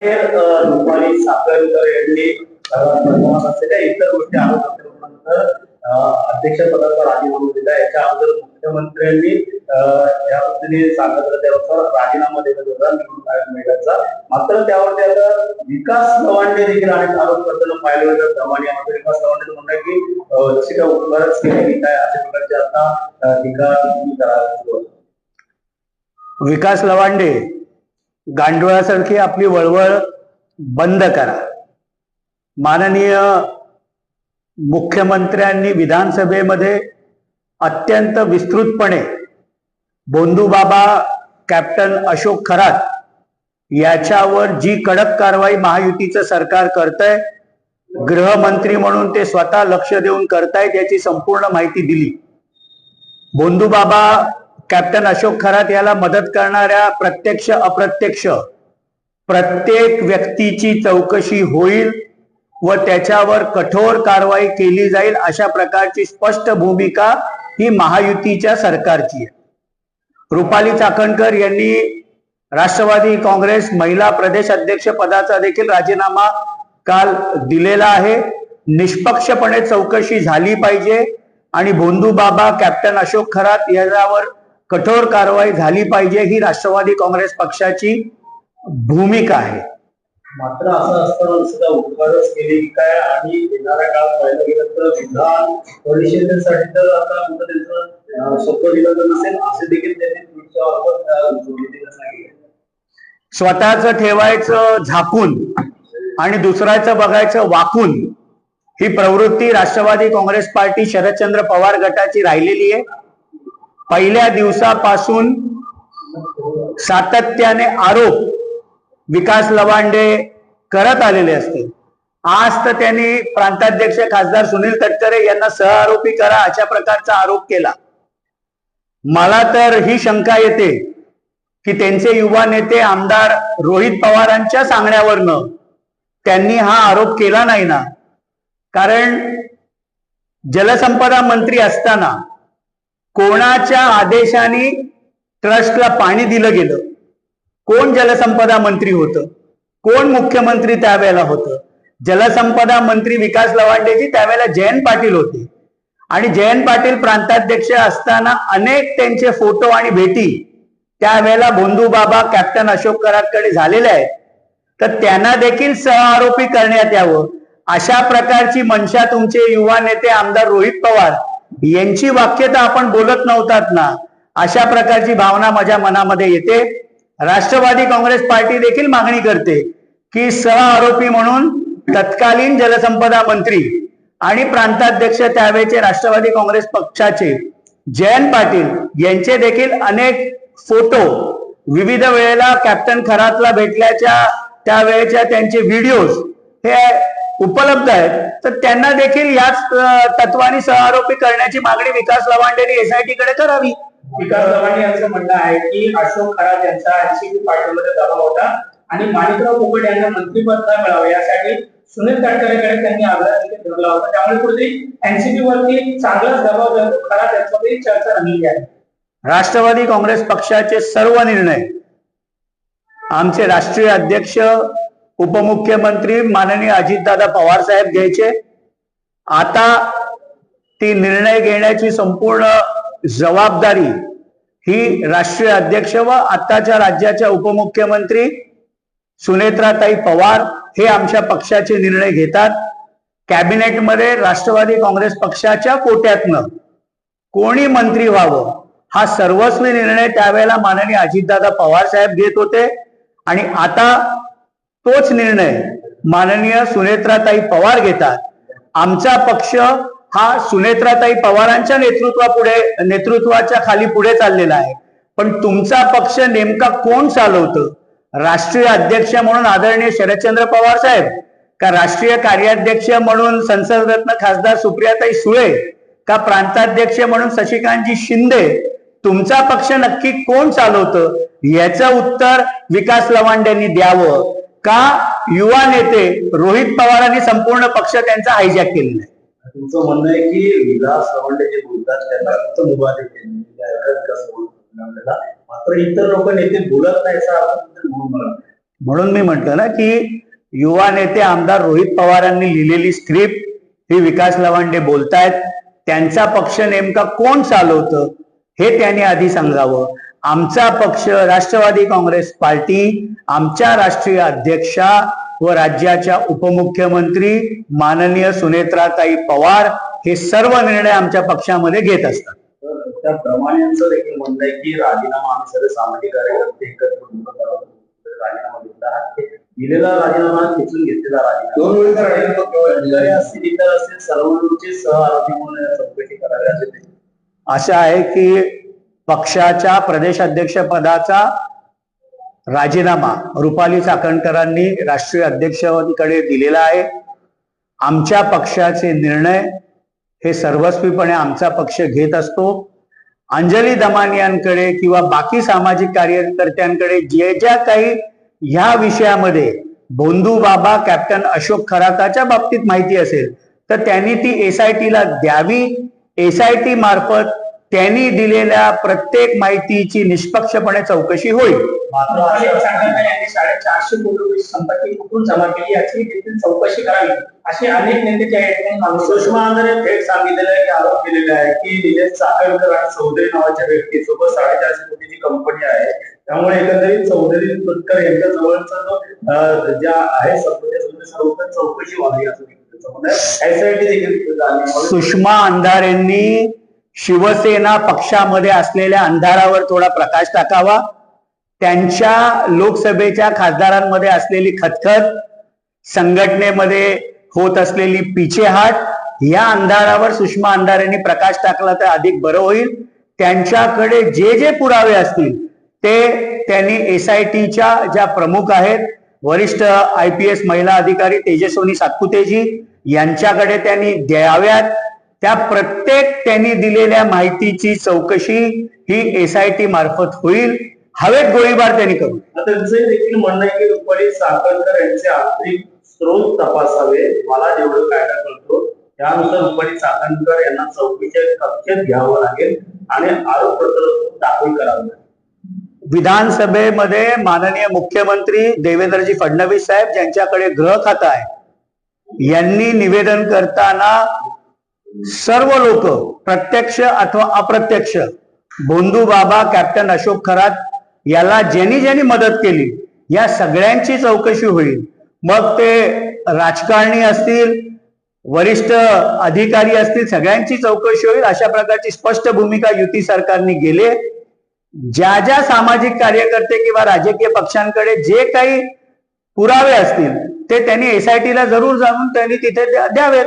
रुपाली साखरकर यांनी असलेल्या इतर गोष्टी आरोपानंतर अध्यक्षपदाचा राजीनामा दिला। याच्या अगोदर मुख्यमंत्र्यांनी या पद्धतीने सांगितलं त्यानुसार राजीनामा देण्यात होता निवडणूक आयोग मेळाव्याचा। मात्र त्यावरती आता विकास लवांडे देखील अनेक आरोप करताना पाहिलं जातं। आणि विकास लवांडे म्हणतात की जशी काय उपकारच केली काय अशा प्रकारचे आता टीका करा। विकास लवांडे गांडोळासारखी आपली वळवळ बंद करा। माननीय मुख्यमंत्र्यांनी विधानसभेमध्ये अत्यंत विस्तृतपणे बोंधूबाबा कॅप्टन अशोक खरात याच्यावर जी कडक कारवाई महायुतीचं सरकार करतंय, गृहमंत्री म्हणून ते स्वतः लक्ष देऊन करतायत याची संपूर्ण माहिती दिली। बोंधूबाबा कॅप्टन अशोक खरात याला मदत करणाऱ्या प्रत्यक्ष अप्रत्यक्ष प्रत्येक व्यक्तीची चौकशी होईल व त्याच्यावर कठोर कारवाई केली जाईल अशा प्रकारची स्पष्ट भूमिका ही महायुतीच्या सरकारची आहे। रुपाली चाकणकर यांनी राष्ट्रवादी काँग्रेस महिला प्रदेश अध्यक्ष पदाचा देखील राजीनामा काल दिलेला आहे। निष्पक्षपणे चौकशी झाली पाहिजे आणि बोंधूबाबा कॅप्टन अशोक खरात याच्यावर कठोर कारवाई झाली पाहिजे ही राष्ट्रवादी काँग्रेस पक्षाची भूमिका आहे। मात्र असं असताना सुद्धा उपकारच केली काय आणि येणाऱ्या काळात पाहिलं गेलं तर विधान परिषदेसाठी तर आता कुठं त्यांचं सोपं दिलं नसेल असे देखील त्यांनी ट्विटच्या सांगितले। स्वतःच ठेवायचं झाकून आणि दुसऱ्याचं बघायचं वाकून ही प्रवृत्ती राष्ट्रवादी काँग्रेस पार्टी शरदचंद्र पवार गटाची राहिलेली आहे। पहिल्या दिवसापासून सातत्याने आरोप विकास लवांडे करत आलेले असते। आज तर त्यांनी प्रांताध्यक्ष खासदार सुनील तटकरे यांना सहआरोपी करा अशा प्रकारचा आरोप केला। मला तर ही शंका येते की त्यांचे युवा नेते आमदार रोहित पवारांच्या सांगण्यावरनं त्यांनी हा आरोप केला नाही ना। कारण जलसंपदा मंत्री असताना कोणाच्या आदेशाने ट्रस्टला पाणी दिलं गेलं, कोण जलसंपदा मंत्री होतं, कोण मुख्यमंत्री त्यावेळेला होतं? जलसंपदा मंत्री विकास लवांडेजी त्यावेळेला जयंत पाटील होते आणि जयंत पाटील प्रांताध्यक्ष असताना अनेक त्यांचे फोटो आणि भेटी त्यावेळेला बोंधूबाबा कॅप्टन अशोक खरातकडे झालेल्या आहेत। तर त्यांना देखील सहआरोपी करण्यात यावं अशा प्रकारची मनशा तुमचे युवा नेते आमदार रोहित पवार यांची वाक्य तर आपण बोलत नव्हतात ना, अशा प्रकारची भावना माझ्या मनामध्ये येते। राष्ट्रवादी काँग्रेस पार्टी देखील मागणी करते की सहआरोपी म्हणून तत्कालीन जलसंपदा मंत्री आणि प्रांताध्यक्ष त्यावेळेचे राष्ट्रवादी काँग्रेस पक्षाचे जयंत पाटील यांचे देखील अनेक फोटो विविध वेळेला कॅप्टन खरातला भेटल्याच्या त्यावेळेच्या त्यांचे व्हिडिओज हे उपलब्ध आहेत। तर त्यांना देखील याच तत्वाने सहआरोपी करण्याची मागणी विकास लवांडेंनी एसआयटी कडे करावी। विकास लवांडे यांचं म्हणणं आहे की अशोक खरात यांचा एनसीपी पार्टीमध्ये दबाव होता आणि माणिकराव पोपट यांना मंत्रिपद न मिळावं यासाठी सुनील तटकरेकडे त्यांनी आग्रह देखील ठेवला होता। त्यामुळे कुठेतरी एनसीपी वरती चांगलाच दबाव खरात यांच्यामध्ये चर्चा रंगली आहे। राष्ट्रवादी काँग्रेस पक्षाचे सर्व निर्णय आमचे राष्ट्रीय अध्यक्ष उपमुख्यमंत्री माननीय अजितदादा पवार साहेब घ्यायचे। आता ती निर्णय घेण्याची संपूर्ण जबाबदारी ही राष्ट्रीय अध्यक्ष व आताच्या राज्याच्या उपमुख्यमंत्री सुनेत्राताई पवार हे आमच्या पक्षाचे निर्णय घेतात। कॅबिनेटमध्ये राष्ट्रवादी काँग्रेस पक्षाच्या कोट्यातनं कोणी मंत्री व्हावं हा सर्वस्वी निर्णय त्यावेळेला माननीय अजितदादा पवार साहेब घेत होते आणि आता तोच निर्णय माननीय सुनेत्राताई पवार घेतात। आमचा पक्ष हा सुनेत्राताई पवारांच्या नेतृत्वाच्या खाली पुढे चाललेला आहे। पण तुमचा पक्ष नेमका कोण चालवतं? राष्ट्रीय अध्यक्ष म्हणून आदरणीय शरदचंद्र पवार साहेब का राष्ट्रीय कार्याध्यक्ष म्हणून संसदरत्न खासदार सुप्रियाताई सुळे का प्रांताध्यक्ष म्हणून शशिकांतजी शिंदे? तुमचा पक्ष नक्की कोण चालवतं याचं उत्तर विकास लवांडेंनी द्यावं का युवा नेते रोहित पवारांनी संपूर्ण पक्ष त्यांचा हायजॅक केलेला आहे? तुमचं म्हणणं आहे की विलास लवांडे जे बोलतात त्यांना फक्त मुबारक केली मात्र इतर लोक नेते बोलत नाही म्हणून मी म्हटलं ना की युवा नेते आमदार रोहित पवारांनी लिहिलेली स्क्रिप्ट ही विकास लवांडे बोलतायत. त्यांचा पक्ष नेमका कोण चालवतं हे त्यांनी आधी सांगावं. आमचा पक्ष राष्ट्रवादी काँग्रेस पार्टी, आमच्या राष्ट्रीय अध्यक्षा व राज्याच्या उपमुख्यमंत्री माननीय सुनेत्राताई पवार हे सर्व निर्णय आमच्या पक्षामध्ये घेत असतात. त्याप्रमाणे यांचं देखील म्हणणं आहे की राजीनामा आम्ही सर्व सामाजिक कार्यकर्ते एकत्र राजीनामा घेतला. दिलेला राजीनामा खेचून घेतलेला राजीनामा असतील इतर असतील सर्वांचे सह आरोपी म्हणून चौकशी करावी असे असं आहे की पक्षाच्या प्रदेशाध्यक्ष पदाचा राजीनामा रुपाली चाकणकरांनी राष्ट्रीय अध्यक्षांकडे दिलेला आहे. आमच्या पक्षाचे निर्णय हे सर्वस्वीपणे आमचा पक्ष घेत असतो. अंजली दमानियांकडे किंवा बाकी सामाजिक कार्यकर्त्यांकडे जे ज्या काही ह्या विषयामध्ये भोंदू बाबा कॅप्टन अशोक खराताच्या बाबतीत माहिती असेल तर त्यांनी ती SIT ला द्यावी. SIT मार्फत त्यांनी दिलेल्या प्रत्येक माहितीची निष्पक्षपणे चौकशी होईल. मात्र 450 कोटी रुपये संपत्ती कुठून जमा केली याची देखील चौकशी करावी असे अनेक नेते त्या ठिकाणी सुषमा अंधारे थेट सांगितलेलं आहे की आरोप केलेला आहे की निलेश चाकणकर आणि चौधरी नावाच्या व्यक्तीसोबत 450 कोटीची कंपनी आहे. त्यामुळे एकंदरीत चौधरी तुतकर यांच्या जवळचा जो ज्या आहे सर्व चौकशी व्हावी असं SIT देखील. सुषमा अंधारेंनी शिवसेना पक्षामध्ये असलेल्या अंधारावर थोडा प्रकाश टाकावा. त्यांच्या लोकसभेच्या खासदारांमध्ये असलेली खतखत, संघटनेमध्ये होत असलेली पिछेहाट या अंधारावर सुषमा अंधारेंनी प्रकाश टाकला तर अधिक बरं होईल. त्यांच्याकडे जे जे पुरावे असतील ते त्यांनी SITच्या ज्या प्रमुख आहेत वरिष्ठ IPS महिला अधिकारी तेजस्विनी सातपुतेजी यांच्याकडे त्यांनी द्याव्यात. त्या प्रत्येक त्यांनी दिलेल्या माहितीची चौकशी ही SIT मार्फत होईल. हवेत गोळीबार त्यांनी करू. त्यांचं देखील म्हणणं आहे की रुपाली चाकणकर यांचे आर्थिक स्रोत तपासावे. मला जेवढं कायदा कळतो त्यानुसार रुपाली चाकणकर यांना चौकीच्या कक्षेत घ्यावं लागेल आणि आरोपपत्र दाखल करावं. विधानसभेमध्ये माननीय मुख्यमंत्री देवेंद्रजी फडणवीस साहेब ज्यांच्याकडे गृह खातं आहे यांनी निवेदन करताना सर्व लोक प्रत्यक्ष अथवा अप्रत्यक्ष भोंदू बाबा कॅप्टन अशोक खरात याला ज्यांनी ज्यांनी मदत केली या सगळ्यांची चौकशी होईल. मग ते राजकारणी असतील, वरिष्ठ अधिकारी असतील, सगळ्यांची चौकशी होईल. अशा प्रकारची स्पष्ट भूमिका युती सरकारने गेले. ज्या ज्या सामाजिक कार्यकर्ते किंवा राजकीय पक्षांकडे जे काही पुरावे असतील ते त्यांनी SIT ला जरूर जाऊन त्यांनी तिथे द्यावेत.